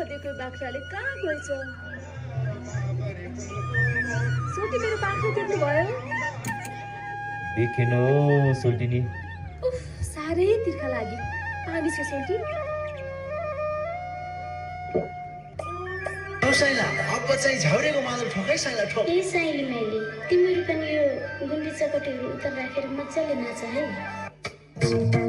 देखो बाख्राले कहाँ गएछ सोल्टी मेरो बाख्रा देख्नु भयो देखेन सोल्टिनी उफ साह्रै तिर्खा लाग्यो पानी छ सोल्टी साइला अब चाहिँ झौरेको मादल ठोकै साइला ठोक ए साइली मैले तिमीहरू पनि यो गुन्डी चकटीहरू उता राखेर मजाले नाच है